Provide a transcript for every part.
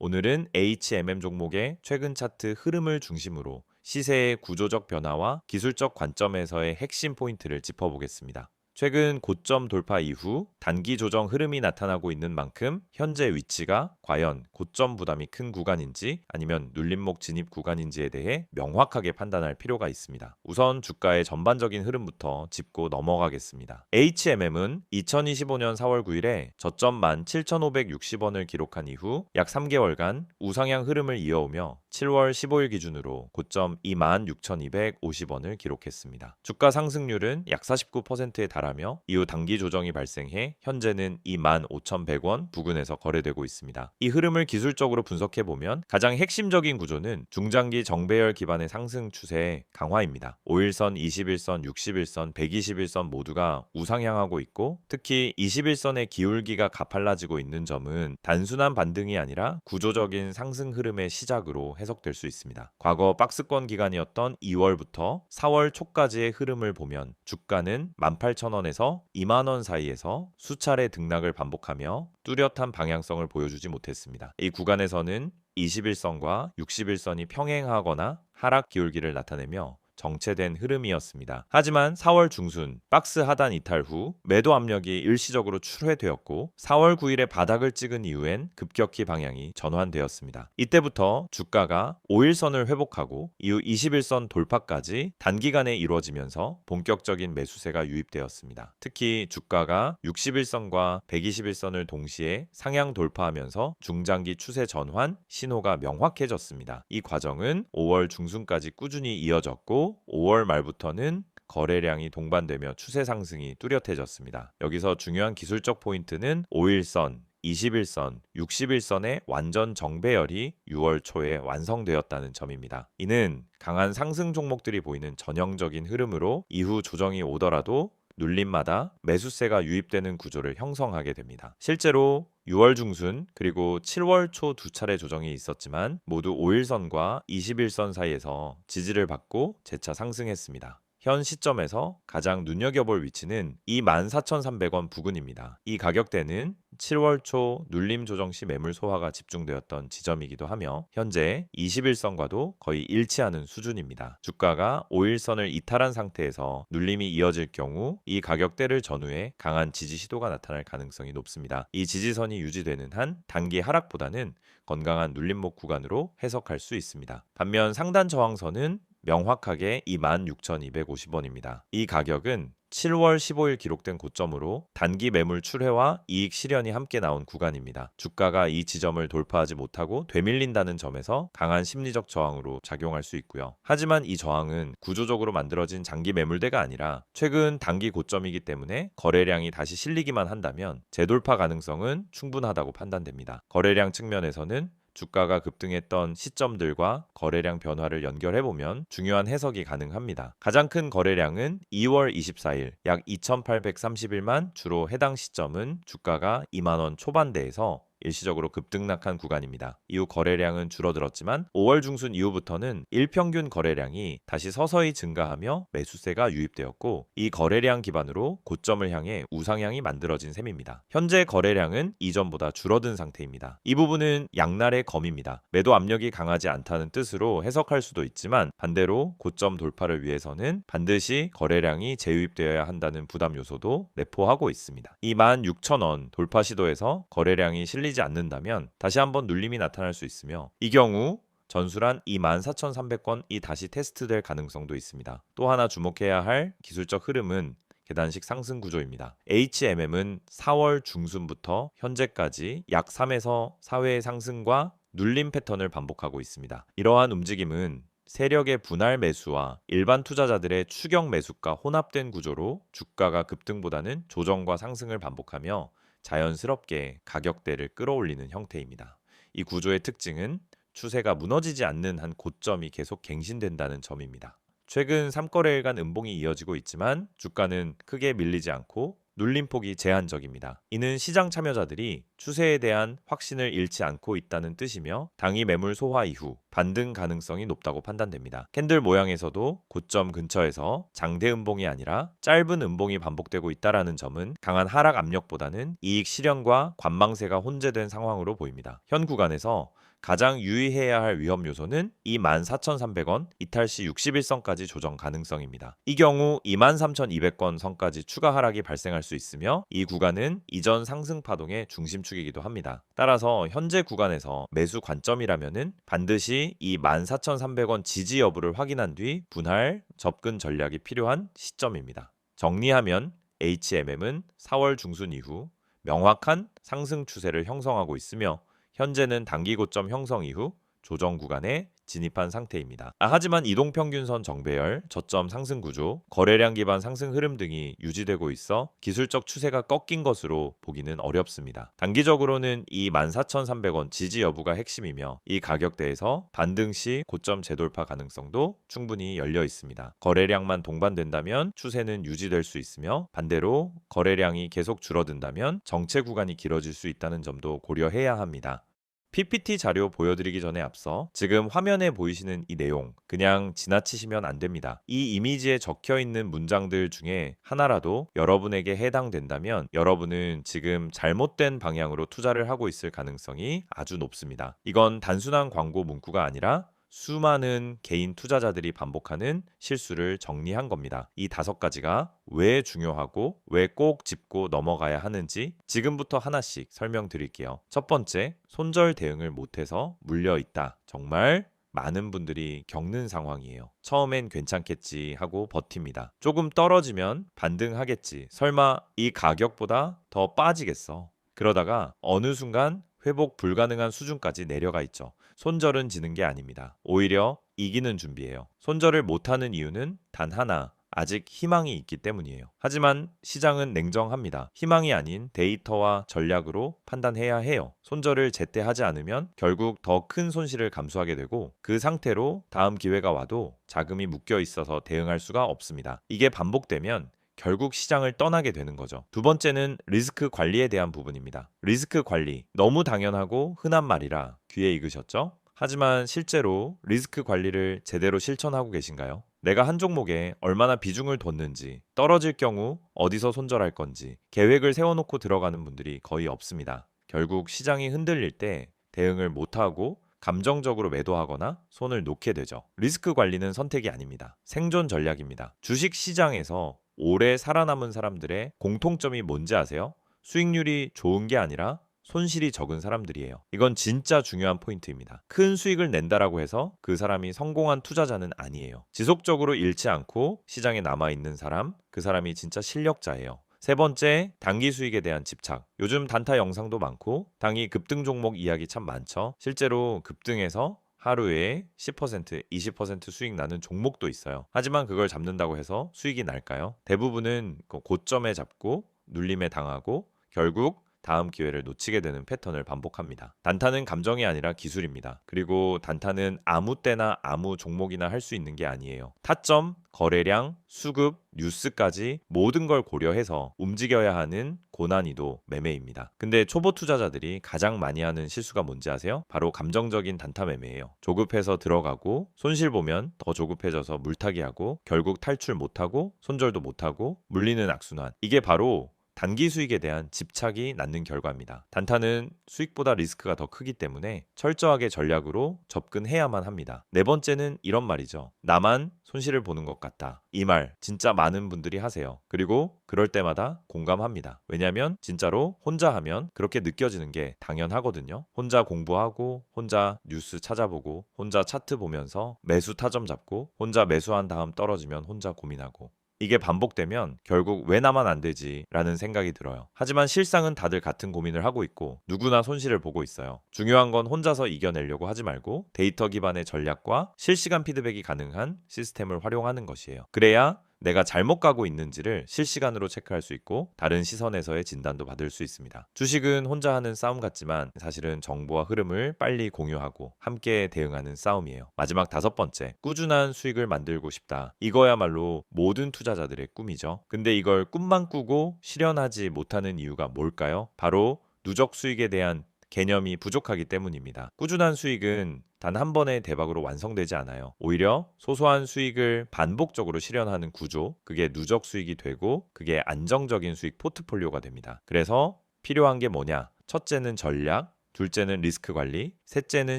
오늘은 HMM 종목의 최근 차트 흐름을 중심으로 시세의 구조적 변화와 기술적 관점에서의 핵심 포인트를 짚어보겠습니다. 최근 고점 돌파 이후 단기 조정 흐름이 나타나고 있는 만큼 현재 위치가 과연 고점 부담이 큰 구간인지 아니면 눌림목 진입 구간인지에 대해 명확하게 판단할 필요가 있습니다. 우선 주가의 전반적인 흐름부터 짚고 넘어가겠습니다. HMM은 2025년 4월 9일에 저점 17,560원을 기록한 이후 약 3개월간 우상향 흐름을 이어오며 7월 15일 기준으로 고점 26,250원을 기록했습니다. 주가 상승률은 약 49%에 달하며 이후 단기 조정이 발생해 현재는 25,100원 부근에서 거래되고 있습니다. 이 흐름을 기술적으로 분석해보면 가장 핵심적인 구조는 중장기 정배열 기반의 상승 추세의 강화입니다. 5일선, 21선, 61선, 121선 모두가 우상향하고 있고 특히 21선의 기울기가 가팔라지고 있는 점은 단순한 반등이 아니라 구조적인 상승 흐름의 시작으로 해석될 수 있습니다. 과거 박스권 기간이었던 2월부터 4월 초까지의 흐름을 보면 주가는 18,000원에서 20,000원 사이에서 수차례 등락을 반복하며 뚜렷한 방향성을 보여주지 못했습니다. 이 구간에서는 21선과 61선이 평행하거나 하락 기울기를 나타내며 정체된 흐름이었습니다. 하지만 4월 중순 박스 하단 이탈 후 매도 압력이 일시적으로 출회되었고 4월 9일에 바닥을 찍은 이후엔 급격히 방향이 전환되었습니다. 이때부터 주가가 5일선을 회복하고 이후 21선 돌파까지 단기간에 이루어지면서 본격적인 매수세가 유입되었습니다. 특히 주가가 61선과 121선을 동시에 상향 돌파하면서 중장기 추세 전환 신호가 명확해졌습니다. 이 과정은 5월 중순까지 꾸준히 이어졌고 5월 말부터는 거래량이 동반되며 추세 상승이 뚜렷해졌습니다. 여기서 중요한 기술적 포인트는 5일선, 21선, 61선의 완전 정배열이 6월 초에 완성되었다는 점입니다. 이는 강한 상승 종목들이 보이는 전형적인 흐름으로 이후 조정이 오더라도 눌림마다 매수세가 유입되는 구조를 형성하게 됩니다. 실제로 6월 중순 그리고 7월 초 두 차례 조정이 있었지만 모두 5일선과 21선 사이에서 지지를 받고 재차 상승했습니다. 현 시점에서 가장 눈여겨볼 위치는 24,300원 부근입니다. 이 가격대는 7월 초 눌림 조정 시 매물 소화가 집중되었던 지점이기도 하며 현재 21선과도 거의 일치하는 수준입니다. 주가가 5일선을 이탈한 상태에서 눌림이 이어질 경우 이 가격대를 전후해 강한 지지 시도가 나타날 가능성이 높습니다. 이 지지선이 유지되는 한 단기 하락보다는 건강한 눌림목 구간으로 해석할 수 있습니다. 반면 상단 저항선은 명확하게 26,250원입니다. 이 가격은 7월 15일 기록된 고점으로 단기 매물 출회와 이익 실현이 함께 나온 구간입니다. 주가가 이 지점을 돌파하지 못하고 되밀린다는 점에서 강한 심리적 저항으로 작용할 수 있고요. 하지만 이 저항은 구조적으로 만들어진 장기 매물대가 아니라 최근 단기 고점이기 때문에 거래량이 다시 실리기만 한다면 재돌파 가능성은 충분하다고 판단됩니다. 거래량 측면에서는 주가가 급등했던 시점들과 거래량 변화를 연결해보면 중요한 해석이 가능합니다. 가장 큰 거래량은 2월 24일 약 2,831만 주로 해당 시점은 주가가 2만원 초반대에서 일시적으로 급등락한 구간입니다. 이후 거래량은 줄어들었지만 5월 중순 이후부터는 일평균 거래량이 다시 서서히 증가하며 매수세가 유입되었고 이 거래량 기반으로 고점을 향해 우상향이 만들어진 셈입니다. 현재 거래량은 이전보다 줄어든 상태입니다. 이 부분은 양날의 검입니다. 매도 압력이 강하지 않다는 뜻으로 해석할 수도 있지만 반대로 고점 돌파를 위해서는 반드시 거래량이 재유입되어야 한다는 부담 요소도 내포하고 있습니다. 26,000원 돌파 시도에서 거래량이 실리지 않는다면 다시 한번 눌림이 나타날 수 있으며 이 경우 전술한 24,300원이 다시 테스트될 가능성도 있습니다. 또 하나 주목해야 할 기술적 흐름은 계단식 상승 구조입니다. HMM은 4월 중순부터 현재까지 약 3에서 4회의 상승과 눌림 패턴을 반복하고 있습니다. 이러한 움직임은 세력의 분할 매수와 일반 투자자들의 추격 매수가 혼합된 구조로 주가가 급등보다는 조정과 상승을 반복하며 자연스럽게 가격대를 끌어올리는 형태입니다. 이 구조의 특징은 추세가 무너지지 않는 한 고점이 계속 갱신된다는 점입니다. 최근 3거래일간 음봉이 이어지고 있지만 주가는 크게 밀리지 않고 눌림폭이 제한적입니다. 이는 시장 참여자들이 추세에 대한 확신을 잃지 않고 있다는 뜻이며 당일 매물 소화 이후 반등 가능성이 높다고 판단됩니다. 캔들 모양에서도 고점 근처에서 장대 음봉이 아니라 짧은 음봉이 반복되고 있다는 점은 강한 하락 압력보다는 이익 실현과 관망세가 혼재된 상황으로 보입니다. 현 구간에서 가장 유의해야 할 위험 요소는 24,300원 이탈 시 60일선까지 조정 가능성입니다. 이 경우 23,200원 선까지 추가 하락이 발생할 수 있으며 이 구간은 이전 상승 파동의 중심축이기도 합니다. 따라서 현재 구간에서 매수 관점이라면은 반드시 이 14,300원 지지 여부를 확인한 뒤 분할 접근 전략이 필요한 시점입니다. 정리하면 HMM은 4월 중순 이후 명확한 상승 추세를 형성하고 있으며 현재는 단기 고점 형성 이후 조정 구간에 진입한 상태입니다. 하지만 이동평균선 정배열, 저점 상승 구조, 거래량 기반 상승 흐름 등이 유지되고 있어 기술적 추세가 꺾인 것으로 보기는 어렵습니다. 단기적으로는 이 14,300원 지지 여부가 핵심이며 이 가격대에서 반등 시 고점 재돌파 가능성도 충분히 열려 있습니다. 거래량만 동반된다면 추세는 유지될 수 있으며 반대로 거래량이 계속 줄어든다면 정체 구간이 길어질 수 있다는 점도 고려해야 합니다. PPT 자료 보여드리기 전에 앞서 지금 화면에 보이시는 이 내용 그냥 지나치시면 안 됩니다. 이 이미지에 적혀 있는 문장들 중에 하나라도 여러분에게 해당된다면 여러분은 지금 잘못된 방향으로 투자를 하고 있을 가능성이 아주 높습니다. 이건 단순한 광고 문구가 아니라 수많은 개인 투자자들이 반복하는 실수를 정리한 겁니다. 이 5가지가 왜 중요하고 왜 꼭 짚고 넘어가야 하는지 지금부터 하나씩 설명드릴게요. 첫 번째, 손절 대응을 못해서 물려있다. 정말 많은 분들이 겪는 상황이에요. 처음엔 괜찮겠지 하고 버팁니다. 조금 떨어지면 반등하겠지. 설마 이 가격보다 더 빠지겠어. 그러다가 어느 순간 회복 불가능한 수준까지 내려가 있죠. 손절은 지는 게 아닙니다. 오히려 이기는 준비예요. 손절을 못하는 이유는 단 하나, 아직 희망이 있기 때문이에요. 하지만 시장은 냉정합니다. 희망이 아닌 데이터와 전략으로 판단해야 해요. 손절을 제때 하지 않으면 결국 더 큰 손실을 감수하게 되고 그 상태로 다음 기회가 와도 자금이 묶여 있어서 대응할 수가 없습니다. 이게 반복되면 결국 시장을 떠나게 되는 거죠. 두 번째는 리스크 관리에 대한 부분입니다. 리스크 관리, 너무 당연하고 흔한 말이라 귀에 익으셨죠? 하지만 실제로 리스크 관리를 제대로 실천하고 계신가요? 내가 한 종목에 얼마나 비중을 뒀는지, 떨어질 경우 어디서 손절할 건지 계획을 세워놓고 들어가는 분들이 거의 없습니다. 결국 시장이 흔들릴 때 대응을 못하고 감정적으로 매도하거나 손을 놓게 되죠. 리스크 관리는 선택이 아닙니다. 생존 전략입니다. 주식 시장에서 오래 살아남은 사람들의 공통점이 뭔지 아세요? 수익률이 좋은 게 아니라 손실이 적은 사람들이에요. 이건 진짜 중요한 포인트입니다. 큰 수익을 낸다라고 해서 그 사람이 성공한 투자자는 아니에요. 지속적으로 잃지 않고 시장에 남아있는 사람, 그 사람이 진짜 실력자예요. 세 번째, 단기 수익에 대한 집착. 요즘 단타 영상도 많고 단기 급등 종목 이야기 참 많죠. 실제로 급등해서 하루에 10%, 20% 수익 나는 종목도 있어요. 하지만 그걸 잡는다고 해서 수익이 날까요? 대부분은 고점에 잡고 눌림에 당하고 결국 다음 기회를 놓치게 되는 패턴을 반복합니다. 단타는 감정이 아니라 기술입니다. 그리고 단타는 아무 때나 아무 종목이나 할 수 있는 게 아니에요. 타점, 거래량, 수급, 뉴스까지 모든 걸 고려해서 움직여야 하는 고난이도 매매입니다. 근데 초보 투자자들이 가장 많이 하는 실수가 뭔지 아세요? 바로 감정적인 단타 매매예요. 조급해서 들어가고 손실 보면 더 조급해져서 물타기하고 결국 탈출 못하고 손절도 못하고 물리는 악순환. 이게 바로 단기 수익에 대한 집착이 낳는 결과입니다. 단타는 수익보다 리스크가 더 크기 때문에 철저하게 전략으로 접근해야만 합니다. 네 번째는 이런 말이죠. 나만 손실을 보는 것 같다. 이 말 진짜 많은 분들이 하세요. 그리고 그럴 때마다 공감합니다. 왜냐하면 진짜로 혼자 하면 그렇게 느껴지는 게 당연하거든요. 혼자 공부하고 혼자 뉴스 찾아보고 혼자 차트 보면서 매수 타점 잡고 혼자 매수한 다음 떨어지면 혼자 고민하고 이게 반복되면 결국 왜 나만 안 되지? 라는 생각이 들어요. 하지만 실상은 다들 같은 고민을 하고 있고 누구나 손실을 보고 있어요. 중요한 건 혼자서 이겨내려고 하지 말고 데이터 기반의 전략과 실시간 피드백이 가능한 시스템을 활용하는 것이에요. 그래야 내가 잘못 가고 있는지를 실시간으로 체크할 수 있고 다른 시선에서의 진단도 받을 수 있습니다. 주식은 혼자 하는 싸움 같지만 사실은 정보와 흐름을 빨리 공유하고 함께 대응하는 싸움이에요. 마지막 5번째, 꾸준한 수익을 만들고 싶다. 이거야말로 모든 투자자들의 꿈이죠. 근데 이걸 꿈만 꾸고 실현하지 못하는 이유가 뭘까요? 바로 누적 수익에 대한 개념이 부족하기 때문입니다. 꾸준한 수익은 단 한 번의 대박으로 완성되지 않아요. 오히려 소소한 수익을 반복적으로 실현하는 구조, 그게 누적 수익이 되고 그게 안정적인 수익 포트폴리오가 됩니다. 그래서 필요한 게 뭐냐? 첫째는 전략, 둘째는 리스크 관리, 셋째는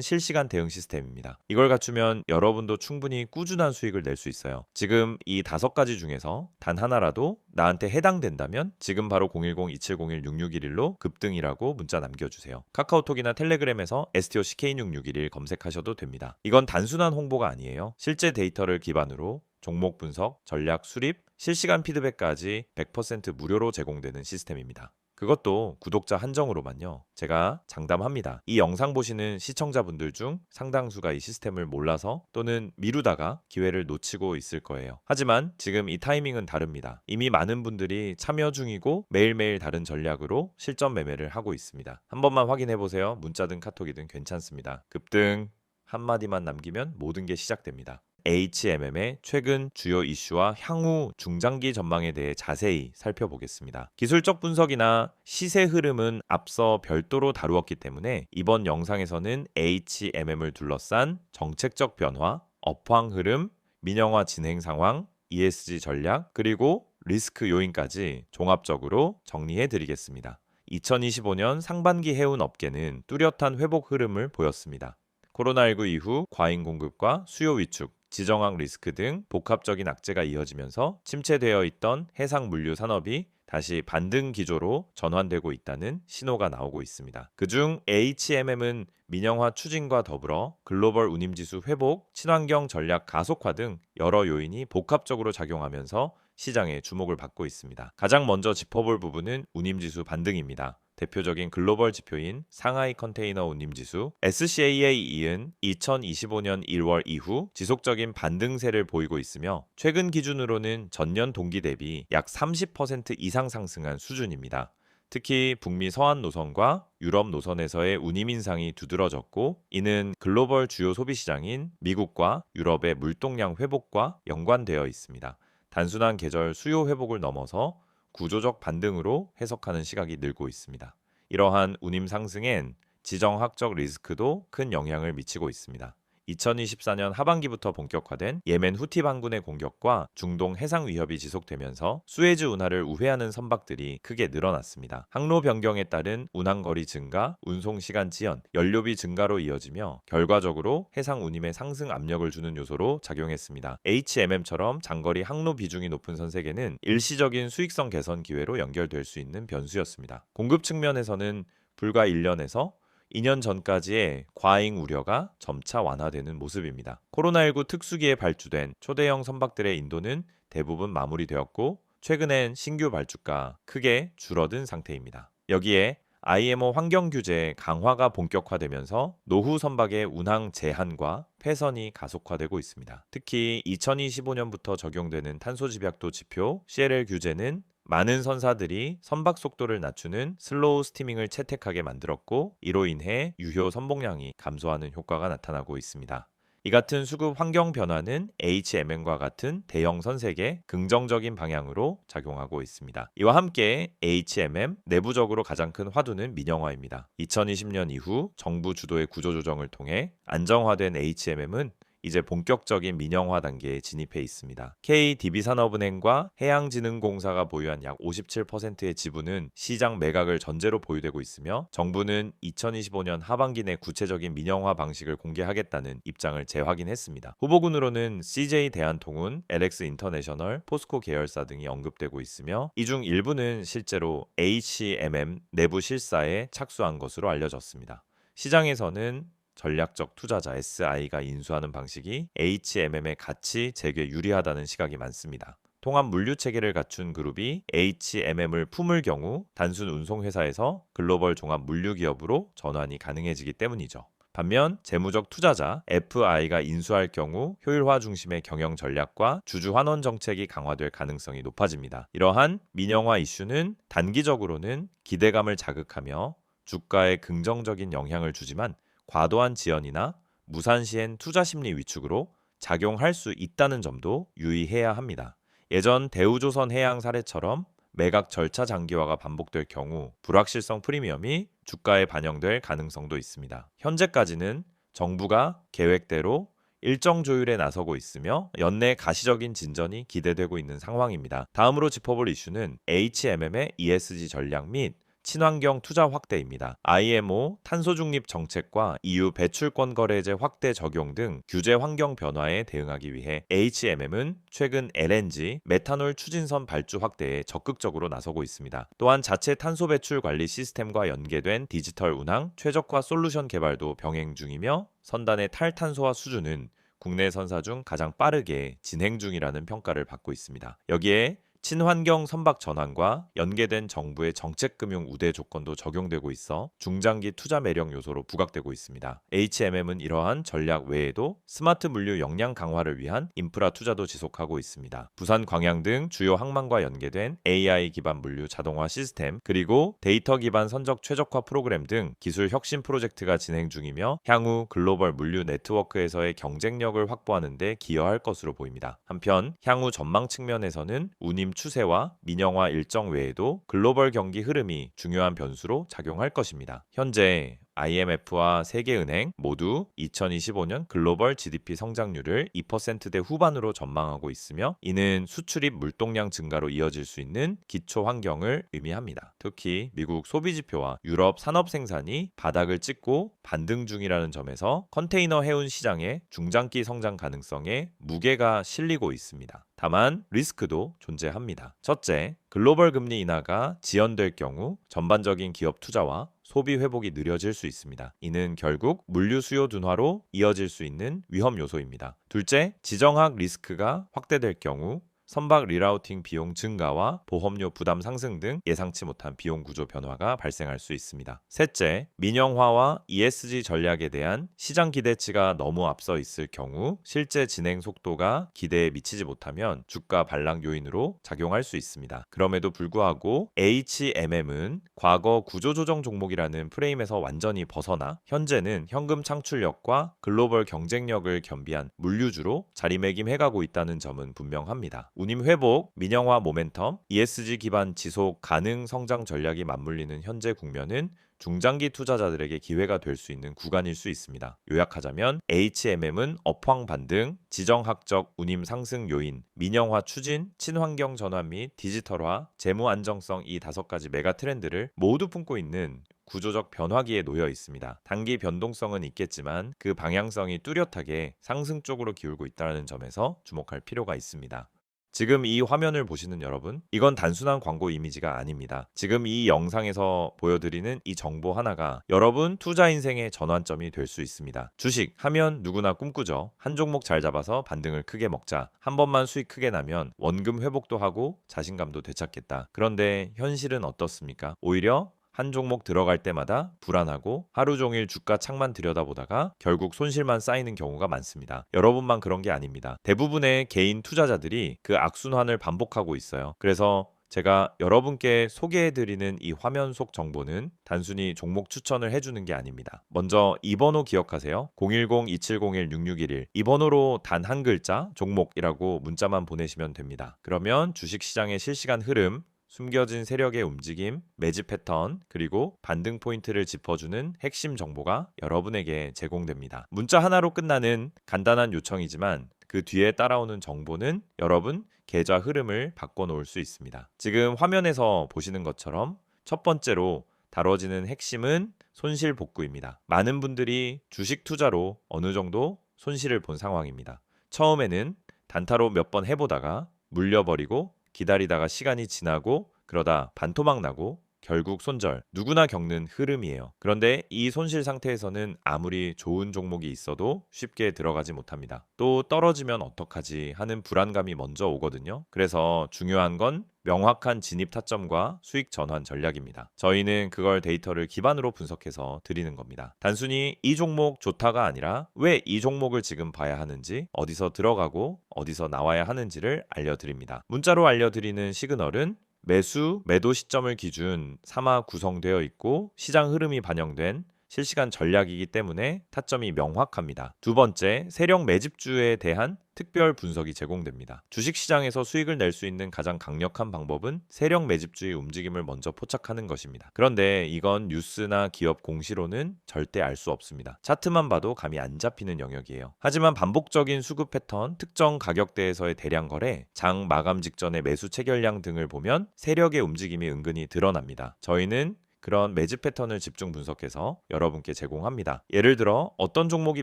실시간 대응 시스템입니다. 이걸 갖추면 여러분도 충분히 꾸준한 수익을 낼 수 있어요. 지금 이 5가지 중에서 단 하나라도 나한테 해당된다면 지금 바로 010-2701-6611로 급등이라고 문자 남겨주세요. 카카오톡이나 텔레그램에서 STOCK66111 검색하셔도 됩니다. 이건 단순한 홍보가 아니에요. 실제 데이터를 기반으로 종목 분석, 전략 수립, 실시간 피드백까지 100% 무료로 제공되는 시스템입니다. 그것도 구독자 한정으로만요. 제가 장담합니다. 이 영상 보시는 시청자분들 중 상당수가 이 시스템을 몰라서 또는 미루다가 기회를 놓치고 있을 거예요. 하지만 지금 이 타이밍은 다릅니다. 이미 많은 분들이 참여 중이고 매일매일 다른 전략으로 실전 매매를 하고 있습니다. 한 번만 확인해 보세요. 문자든 카톡이든 괜찮습니다. 급등 한마디만 남기면 모든 게 시작됩니다. HMM의 최근 주요 이슈와 향후 중장기 전망에 대해 자세히 살펴보겠습니다. 기술적 분석이나 시세 흐름은 앞서 별도로 다루었기 때문에 이번 영상에서는 HMM을 둘러싼 정책적 변화, 업황 흐름, 민영화 진행 상황, ESG 전략, 그리고 리스크 요인까지 종합적으로 정리해 드리겠습니다. 2025년 상반기 해운 업계는 뚜렷한 회복 흐름을 보였습니다. 코로나19 이후 과잉 공급과 수요 위축, 지정학 리스크 등 복합적인 악재가 이어지면서 침체되어 있던 해상 물류 산업이 다시 반등 기조로 전환되고 있다는 신호가 나오고 있습니다. 그중 HMM은 민영화 추진과 더불어 글로벌 운임지수 회복, 친환경 전략 가속화 등 여러 요인이 복합적으로 작용하면서 시장의 주목을 받고 있습니다. 가장 먼저 짚어볼 부분은 운임지수 반등입니다. 대표적인 글로벌 지표인 상하이 컨테이너 운임지수 SCA에 이은 2025년 1월 이후 지속적인 반등세를 보이고 있으며 최근 기준으로는 전년 동기 대비 약 30% 이상 상승한 수준입니다. 특히 북미 서안 노선과 유럽 노선에서의 운임 인상이 두드러졌고 이는 글로벌 주요 소비 시장인 미국과 유럽의 물동량 회복과 연관되어 있습니다. 단순한 계절 수요 회복을 넘어서 구조적 반등으로 해석하는 시각이 늘고 있습니다. 이러한 운임 상승엔 지정학적 리스크도 큰 영향을 미치고 있습니다. 2024년 하반기부터 본격화된 예멘 후티 반군의 공격과 중동 해상 위협이 지속되면서 수에즈 운하를 우회하는 선박들이 크게 늘어났습니다. 항로 변경에 따른 운항거리 증가, 운송시간 지연, 연료비 증가로 이어지며 결과적으로 해상 운임에 상승 압력을 주는 요소로 작용했습니다. HMM처럼 장거리 항로 비중이 높은 선세계는 일시적인 수익성 개선 기회로 연결될 수 있는 변수였습니다. 공급 측면에서는 불과 1년에서 2년 전까지의 과잉 우려가 점차 완화되는 모습입니다. 코로나19 특수기에 발주된 초대형 선박들의 인도는 대부분 마무리되었고 최근엔 신규 발주가 크게 줄어든 상태입니다. 여기에 IMO 환경 규제 강화가 본격화되면서 노후 선박의 운항 제한과 폐선이 가속화되고 있습니다. 특히 2025년부터 적용되는 탄소 집약도 지표 CLL 규제는 많은 선사들이 선박 속도를 낮추는 슬로우 스티밍을 채택하게 만들었고 이로 인해 유효 선봉량이 감소하는 효과가 나타나고 있습니다. 이 같은 수급 환경 변화는 HMM과 같은 대형 선색에 긍정적인 방향으로 작용하고 있습니다. 이와 함께 HMM 내부적으로 가장 큰 화두는 민영화입니다. 2020년 이후 정부 주도의 구조조정을 통해 안정화된 HMM은 이제 본격적인 민영화 단계에 진입해 있습니다. KDB산업은행과 해양진흥공사가 보유한 약 57%의 지분은 시장 매각을 전제로 보유되고 있으며 정부는 2025년 하반기 내 구체적인 민영화 방식을 공개하겠다는 입장을 재확인했습니다. 후보군으로는 CJ 대한통운, LX 인터내셔널, 포스코 계열사 등이 언급되고 있으며 이 중 일부는 실제로 HMM 내부 실사에 착수한 것으로 알려졌습니다. 시장에서는 전략적 투자자 SI가 인수하는 방식이 HMM의 가치 재개에 유리하다는 시각이 많습니다. 통합 물류 체계를 갖춘 그룹이 HMM을 품을 경우 단순 운송회사에서 글로벌 종합 물류 기업으로 전환이 가능해지기 때문이죠. 반면 재무적 투자자 FI가 인수할 경우 효율화 중심의 경영 전략과 주주 환원 정책이 강화될 가능성이 높아집니다. 이러한 민영화 이슈는 단기적으로는 기대감을 자극하며 주가에 긍정적인 영향을 주지만 과도한 지연이나 무산시엔 투자 심리 위축으로 작용할 수 있다는 점도 유의해야 합니다. 예전 대우조선 해양 사례처럼 매각 절차 장기화가 반복될 경우 불확실성 프리미엄이 주가에 반영될 가능성도 있습니다. 현재까지는 정부가 계획대로 일정 조율에 나서고 있으며 연내 가시적인 진전이 기대되고 있는 상황입니다. 다음으로 짚어볼 이슈는 HMM의 ESG 전략 및 친환경 투자 확대입니다. IMO 탄소 중립 정책과 EU 배출권 거래제 확대 적용 등 규제 환경 변화에 대응하기 위해 HMM은 최근 LNG, 메탄올 추진선 발주 확대에 적극적으로 나서고 있습니다. 또한 자체 탄소 배출 관리 시스템과 연계된 디지털 운항, 최적화 솔루션 개발도 병행 중이며 선단의 탈탄소화 수준은 국내 선사 중 가장 빠르게 진행 중이라는 평가를 받고 있습니다. 여기에 친환경 선박 전환과 연계된 정부의 정책금융 우대 조건도 적용되고 있어 중장기 투자 매력 요소로 부각되고 있습니다. HMM은 이러한 전략 외에도 스마트 물류 역량 강화를 위한 인프라 투자도 지속하고 있습니다. 부산 광양 등 주요 항만과 연계된 AI 기반 물류 자동화 시스템, 그리고 데이터 기반 선적 최적화 프로그램 등 기술 혁신 프로젝트가 진행 중이며 향후 글로벌 물류 네트워크에서의 경쟁력을 확보하는 데 기여할 것으로 보입니다. 한편 향후 전망 측면에서는 운임 추세와 민영화 일정 외에도 글로벌 경기 흐름이 중요한 변수로 작용할 것입니다. 현재 IMF와 세계은행 모두 2025년 글로벌 GDP 성장률을 2%대 후반으로 전망하고 있으며 이는 수출입 물동량 증가로 이어질 수 있는 기초 환경을 의미합니다. 특히 미국 소비지표와 유럽 산업 생산이 바닥을 찍고 반등 중이라는 점에서 컨테이너 해운 시장의 중장기 성장 가능성에 무게가 실리고 있습니다. 다만 리스크도 존재합니다. 첫째, 글로벌 금리 인하가 지연될 경우 전반적인 기업 투자와 소비 회복이 느려질 수 있습니다. 이는 결국 물류 수요 둔화로 이어질 수 있는 위험 요소입니다. 둘째, 지정학 리스크가 확대될 경우 선박 리라우팅 비용 증가와 보험료 부담 상승 등 예상치 못한 비용 구조 변화가 발생할 수 있습니다. 셋째, 민영화와 ESG 전략에 대한 시장 기대치가 너무 앞서 있을 경우 실제 진행 속도가 기대에 미치지 못하면 주가 반락 요인으로 작용할 수 있습니다. 그럼에도 불구하고 HMM은 과거 구조조정 종목이라는 프레임에서 완전히 벗어나 현재는 현금 창출력과 글로벌 경쟁력을 겸비한 물류주로 자리매김해가고 있다는 점은 분명합니다. 운임 회복, 민영화 모멘텀, ESG 기반 지속 가능 성장 전략이 맞물리는 현재 국면은 중장기 투자자들에게 기회가 될 수 있는 구간일 수 있습니다. 요약하자면 HMM은 업황 반등, 지정학적 운임 상승 요인, 민영화 추진, 친환경 전환 및 디지털화, 재무 안정성 이 5가지 메가 트렌드를 모두 품고 있는 구조적 변화기에 놓여 있습니다. 단기 변동성은 있겠지만 그 방향성이 뚜렷하게 상승 쪽으로 기울고 있다는 점에서 주목할 필요가 있습니다. 지금 이 화면을 보시는 여러분, 이건 단순한 광고 이미지가 아닙니다. 지금 이 영상에서 보여드리는 이 정보 하나가 여러분 투자 인생의 전환점이 될 수 있습니다. 주식 하면 누구나 꿈꾸죠. 한 종목 잘 잡아서 반등을 크게 먹자. 한 번만 수익 크게 나면 원금 회복도 하고 자신감도 되찾겠다. 그런데 현실은 어떻습니까? 오히려 한 종목 들어갈 때마다 불안하고 하루 종일 주가 창만 들여다보다가 결국 손실만 쌓이는 경우가 많습니다. 여러분만 그런 게 아닙니다. 대부분의 개인 투자자들이 그 악순환을 반복하고 있어요. 그래서 제가 여러분께 소개해드리는 이 화면 속 정보는 단순히 종목 추천을 해주는 게 아닙니다. 먼저 이 번호 기억하세요. 010-2701-6611 이 번호로 단 한 글자 종목이라고 문자만 보내시면 됩니다. 그러면 주식시장의 실시간 흐름, 숨겨진 세력의 움직임, 매집 패턴, 그리고 반등 포인트를 짚어주는 핵심 정보가 여러분에게 제공됩니다. 문자 하나로 끝나는 간단한 요청이지만 그 뒤에 따라오는 정보는 여러분 계좌 흐름을 바꿔놓을 수 있습니다. 지금 화면에서 보시는 것처럼 첫 번째로 다뤄지는 핵심은 손실 복구입니다. 많은 분들이 주식 투자로 어느 정도 손실을 본 상황입니다. 처음에는 단타로 몇 번 해보다가 물려버리고 기다리다가 시간이 지나고 그러다 반토막 나고 결국 손절, 누구나 겪는 흐름이에요. 그런데 이 손실 상태에서는 아무리 좋은 종목이 있어도 쉽게 들어가지 못합니다. 또 떨어지면 어떡하지 하는 불안감이 먼저 오거든요. 그래서 중요한 건 명확한 진입 타점과 수익 전환 전략입니다. 저희는 그걸 데이터를 기반으로 분석해서 드리는 겁니다. 단순히 이 종목 좋다가 아니라 왜 이 종목을 지금 봐야 하는지, 어디서 들어가고 어디서 나와야 하는지를 알려드립니다. 문자로 알려드리는 시그널은 매수, 매도 시점을 기준 삼아 구성되어 있고 시장 흐름이 반영된 실시간 전략이기 때문에 타점이 명확합니다. 두 번째, 세력 매집주에 대한 특별 분석이 제공됩니다. 주식시장에서 수익을 낼 수 있는 가장 강력한 방법은 세력 매집주의 움직임을 먼저 포착하는 것입니다. 그런데 이건 뉴스나 기업 공시로는 절대 알 수 없습니다. 차트만 봐도 감이 안 잡히는 영역이에요. 하지만 반복적인 수급 패턴, 특정 가격대에서의 대량 거래, 장 마감 직전의 매수 체결량 등을 보면 세력의 움직임이 은근히 드러납니다. 저희는 그런 매집 패턴을 집중 분석해서 여러분께 제공합니다. 예를 들어 어떤 종목이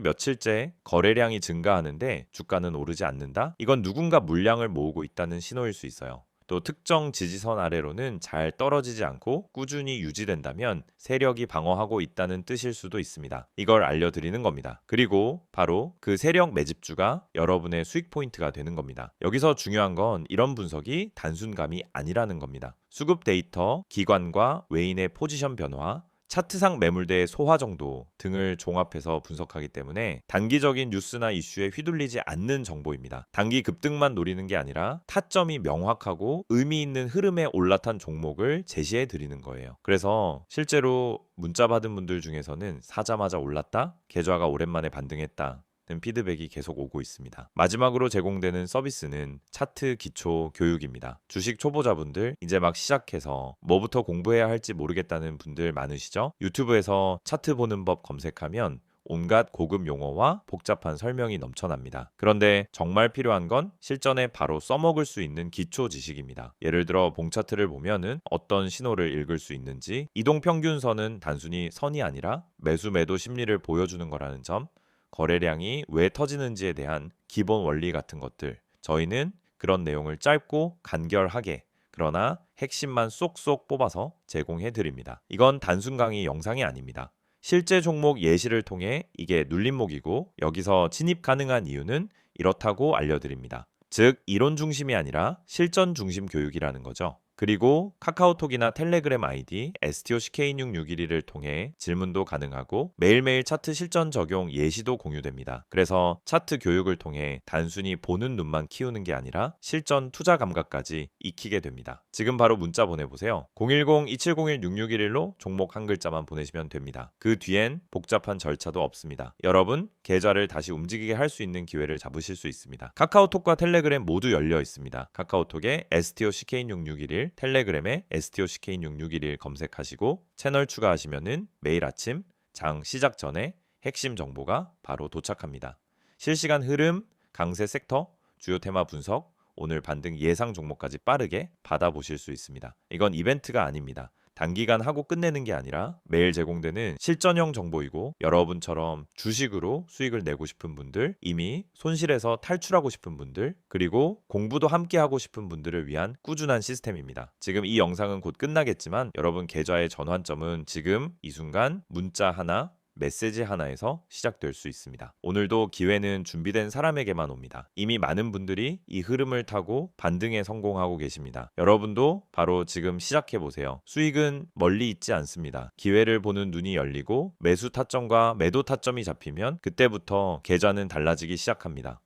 며칠째 거래량이 증가하는데 주가는 오르지 않는다? 이건 누군가 물량을 모으고 있다는 신호일 수 있어요. 또 특정 지지선 아래로는 잘 떨어지지 않고 꾸준히 유지된다면 세력이 방어하고 있다는 뜻일 수도 있습니다. 이걸 알려드리는 겁니다. 그리고 바로 그 세력 매집주가 여러분의 수익 포인트가 되는 겁니다. 여기서 중요한 건 이런 분석이 단순감이 아니라는 겁니다. 수급 데이터, 기관과 외인의 포지션 변화, 차트상 매물대의 소화 정도 등을 종합해서 분석하기 때문에 단기적인 뉴스나 이슈에 휘둘리지 않는 정보입니다. 단기 급등만 노리는 게 아니라 타점이 명확하고 의미 있는 흐름에 올라탄 종목을 제시해 드리는 거예요. 그래서 실제로 문자 받은 분들 중에서는 사자마자 올랐다, 계좌가 오랜만에 반등했다 등 피드백이 계속 오고 있습니다. 마지막으로 제공되는 서비스는 차트 기초 교육입니다. 주식 초보자분들 이제 막 시작해서 뭐부터 공부해야 할지 모르겠다는 분들 많으시죠? 유튜브에서 차트 보는 법 검색하면 온갖 고급 용어와 복잡한 설명이 넘쳐납니다. 그런데 정말 필요한 건 실전에 바로 써먹을 수 있는 기초 지식입니다. 예를 들어 봉 차트를 보면은 어떤 신호를 읽을 수 있는지, 이동평균선은 단순히 선이 아니라 매수 매도 심리를 보여주는 거라는 점, 거래량이 왜 터지는지에 대한 기본 원리 같은 것들, 저희는 그런 내용을 짧고 간결하게 그러나 핵심만 쏙쏙 뽑아서 제공해 드립니다. 이건 단순 강의 영상이 아닙니다. 실제 종목 예시를 통해 이게 눌림목이고 여기서 진입 가능한 이유는 이렇다고 알려드립니다. 즉 이론 중심이 아니라 실전 중심 교육이라는 거죠. 그리고 카카오톡이나 텔레그램 아이디 STOCK661을 통해 질문도 가능하고 매일매일 차트 실전 적용 예시도 공유됩니다. 그래서 차트 교육을 통해 단순히 보는 눈만 키우는 게 아니라 실전 투자 감각까지 익히게 됩니다. 지금 바로 문자 보내보세요. 010-2701-6611로 종목 한 글자만 보내시면 됩니다. 그 뒤엔 복잡한 절차도 없습니다. 여러분 계좌를 다시 움직이게 할 수 있는 기회를 잡으실 수 있습니다. 카카오톡과 텔레그램 모두 열려 있습니다. 카카오톡에 STOCK661, 텔레그램에 STOCK661 검색하시고 채널 추가하시면은 매일 아침 장 시작 전에 핵심 정보가 바로 도착합니다. 실시간 흐름, 강세 섹터, 주요 테마 분석, 오늘 반등 예상 종목까지 빠르게 받아보실 수 있습니다. 이건 이벤트가 아닙니다. 단기간 하고 끝내는 게 아니라 매일 제공되는 실전형 정보이고 여러분처럼 주식으로 수익을 내고 싶은 분들, 이미 손실에서 탈출하고 싶은 분들, 그리고 공부도 함께 하고 싶은 분들을 위한 꾸준한 시스템입니다. 지금 이 영상은 곧 끝나겠지만 여러분 계좌의 전환점은 지금 이 순간 문자 하나, 메시지 하나에서 시작될 수 있습니다. 오늘도 기회는 준비된 사람에게만 옵니다. 이미 많은 분들이 이 흐름을 타고 반등에 성공하고 계십니다. 여러분도 바로 지금 시작해보세요. 수익은 멀리 있지 않습니다. 기회를 보는 눈이 열리고 매수 타점과 매도 타점이 잡히면 그때부터 계좌는 달라지기 시작합니다.